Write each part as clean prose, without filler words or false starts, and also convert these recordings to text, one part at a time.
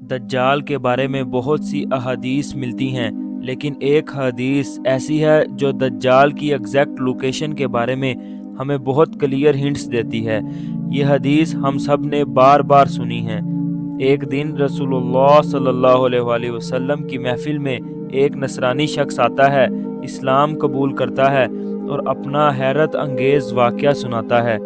دجال کے بارے میں بہت سی احادیث ملتی ہیں، لیکن ایک حدیث ایسی ہے جو دجال کی ایگزیکٹ لوکیشن کے بارے میں ہمیں بہت کلیئر ہنٹس دیتی ہے۔ یہ حدیث ہم سب نے بار بار سنی ہے۔ ایک دن رسول اللہ صلی اللہ علیہ وآلہ وسلم کی محفل میں ایک نصرانی شخص آتا ہے، اسلام قبول کرتا ہے اور اپنا حیرت انگیز واقعہ سناتا ہے۔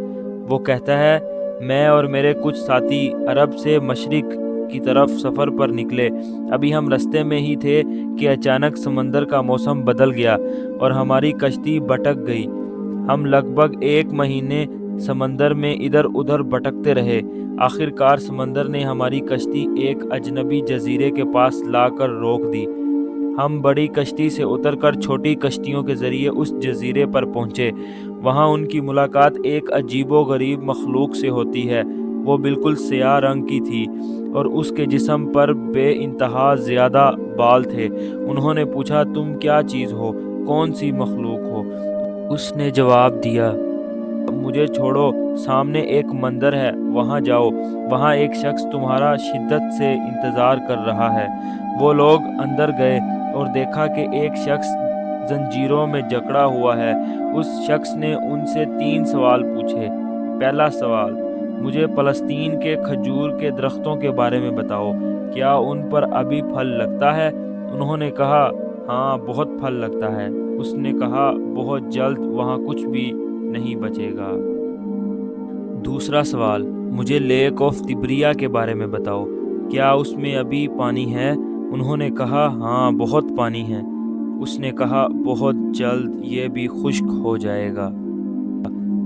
وہ کہتا ہے، میں اور میرے کچھ ساتھی عرب سے مشرق کی طرف سفر پر نکلے۔ ابھی ہم رستے میں ہی تھے کہ اچانک سمندر کا موسم بدل گیا اور ہماری کشتی بھٹک گئی۔ ہم لگ بھگ 1 مہینے سمندر میں ادھر ادھر بھٹکتے رہے۔ آخر کار سمندر نے ہماری کشتی ایک اجنبی جزیرے کے پاس لا کر روک دی۔ ہم بڑی کشتی سے اتر کر چھوٹی کشتیوں کے ذریعے اس جزیرے پر پہنچے۔ وہاں ان کی ملاقات ایک عجیب و غریب مخلوق سے ہوتی ہے۔ وہ بالکل سیاہ رنگ کی تھی اور اس کے جسم پر بے انتہا زیادہ بال تھے۔ انہوں نے پوچھا، تم کیا چیز ہو؟ کون سی مخلوق ہو؟ اس نے جواب دیا، مجھے چھوڑو، سامنے ایک مندر ہے، وہاں جاؤ، وہاں ایک شخص تمہارا شدت سے انتظار کر رہا ہے۔ وہ لوگ اندر گئے اور دیکھا کہ ایک شخص زنجیروں میں جکڑا ہوا ہے۔ اس شخص نے ان سے 3 سوال پوچھے۔ پہلا سوال، مجھے فلسطین کے کھجور کے درختوں کے بارے میں بتاؤ، کیا ان پر ابھی پھل لگتا ہے؟ انہوں نے کہا، ہاں بہت پھل لگتا ہے۔ اس نے کہا، بہت جلد وہاں کچھ بھی نہیں بچے گا۔ دوسرا سوال، مجھے لیک آف تبریا کے بارے میں بتاؤ، کیا اس میں ابھی پانی ہے؟ انہوں نے کہا، ہاں بہت پانی ہے۔ اس نے کہا، بہت جلد یہ بھی خشک ہو جائے گا۔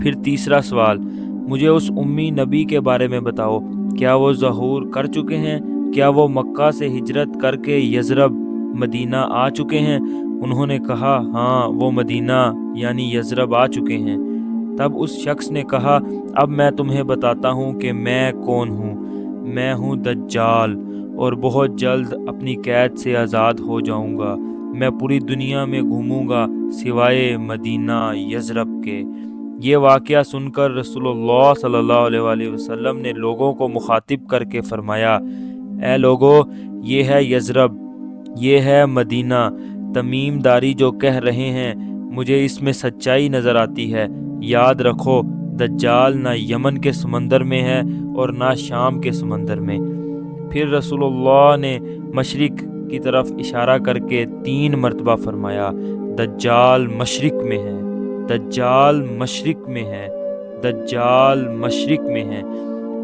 پھر تیسرا سوال، مجھے اس امی نبی کے بارے میں بتاؤ، کیا وہ ظہور کر چکے ہیں؟ کیا وہ مکہ سے ہجرت کر کے یثرب مدینہ آ چکے ہیں؟ انہوں نے کہا، ہاں وہ مدینہ یعنی یثرب آ چکے ہیں۔ تب اس شخص نے کہا، اب میں تمہیں بتاتا ہوں کہ میں کون ہوں۔ میں ہوں دجال اور بہت جلد اپنی قید سے آزاد ہو جاؤں گا۔ میں پوری دنیا میں گھوموں گا سوائے مدینہ یثرب کے۔ یہ واقعہ سن کر رسول اللہ صلی اللہ علیہ وآلہ وسلم نے لوگوں کو مخاطب کر کے فرمایا، اے لوگو، یہ ہے یثرب، یہ ہے مدینہ۔ تمیم داری جو کہہ رہے ہیں، مجھے اس میں سچائی نظر آتی ہے۔ یاد رکھو، دجال نہ یمن کے سمندر میں ہے اور نہ شام کے سمندر میں۔ پھر رسول اللہ نے مشرق کی طرف اشارہ کر کے 3 مرتبہ فرمایا، دجال مشرق میں ہے، دجال مشرق میں ہے، دجال مشرق میں ہے۔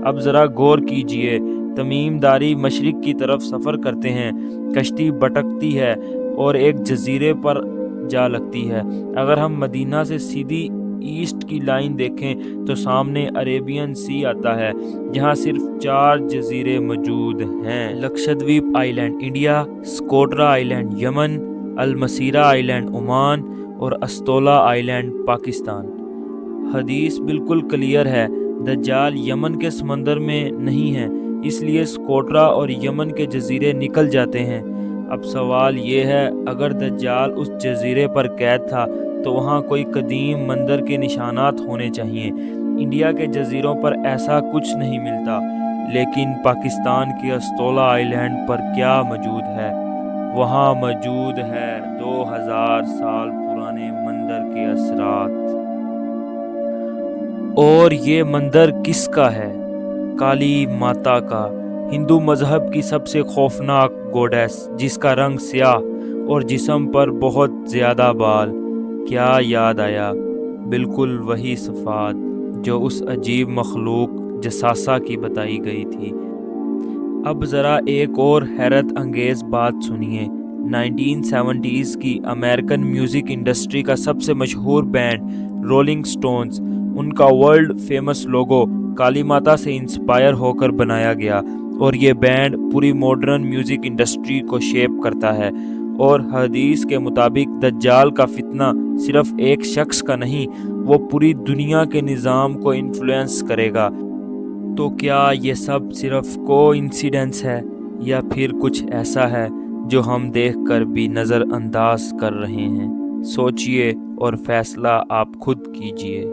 اب ذرا غور کیجئے، تمیم داری مشرق کی طرف سفر کرتے ہیں، کشتی بھٹکتی ہے اور ایک جزیرے پر جا لگتی ہے۔ اگر ہم مدینہ سے سیدھی ایسٹ کی لائن دیکھیں تو سامنے عربین سی آتا ہے، جہاں صرف 4 جزیرے موجود ہیں: لکشدویپ آئی لینڈ انڈیا، سکوٹرا آئی لینڈ یمن، المسیرا آئی لینڈ عمان اور استولا آئی لینڈ پاکستان۔ حدیث بالکل کلیئر ہے، دجال یمن کے سمندر میں نہیں ہے، اس لیے سکوٹرا اور یمن کے جزیرے نکل جاتے ہیں۔ اب سوال یہ ہے، اگر دجال اس جزیرے پر قید تھا تو وہاں کوئی قدیم مندر کے نشانات ہونے چاہیے۔ انڈیا کے جزیروں پر ایسا کچھ نہیں ملتا، لیکن پاکستان کے استولا آئی لینڈ پر کیا موجود ہے؟ وہاں موجود ہے 2000 سال پرانے مندر کے اثرات۔ اور یہ مندر کس کا ہے؟ کالی ماتا کا، ہندو مذہب کی سب سے خوفناک گوڈیس، جس کا رنگ سیاہ اور جسم پر بہت زیادہ بال۔ کیا یاد آیا؟ بالکل وہی صفات جو اس عجیب مخلوق جساسہ کی بتائی گئی تھی۔ اب ذرا ایک اور حیرت انگیز بات سنیے۔ 1970s کی امریکن میوزک انڈسٹری کا سب سے مشہور بینڈ رولنگ سٹونز، ان کا ورلڈ فیمس لوگو کالی ماتا سے انسپائر ہو کر بنایا گیا، اور یہ بینڈ پوری ماڈرن میوزک انڈسٹری کو شیپ کرتا ہے۔ اور حدیث کے مطابق دجال کا فتنہ صرف ایک شخص کا نہیں، وہ پوری دنیا کے نظام کو انفلوئنس کرے گا۔ تو کیا یہ سب صرف کو انسیڈنس ہے یا پھر کچھ ایسا ہے جو ہم دیکھ کر بھی نظر انداز کر رہے ہیں؟ سوچئے اور فیصلہ آپ خود کیجئے۔